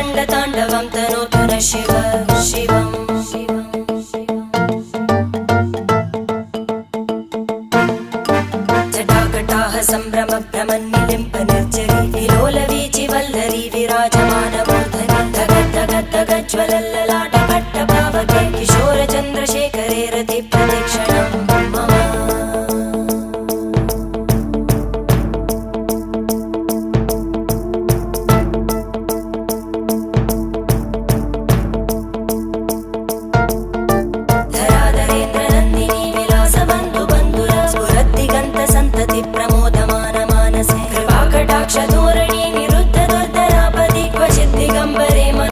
रङ्गताण्डवं तनोतु न शिव शिवम् जटाकटाः सम्भ्रमभ्रमन्निलिम्प निर्जरी विलोलवीचि वल्लरी विराजमानमूर्धनि धगज्ज्वलल्ललाटपट्टपावके किशोरचन्द्रशेखरे रतिप्रतिक्षणं मम धराधरेन्द्रनन्दिनी विलासबन्धुबन्धुर स्फुरद्दिगन्तसन्तति प्रमोदमान मानसे कृपाकटाक्षधोरणी निरुद्ध दुर्धरापदि क्वचिद् दिगम्बरे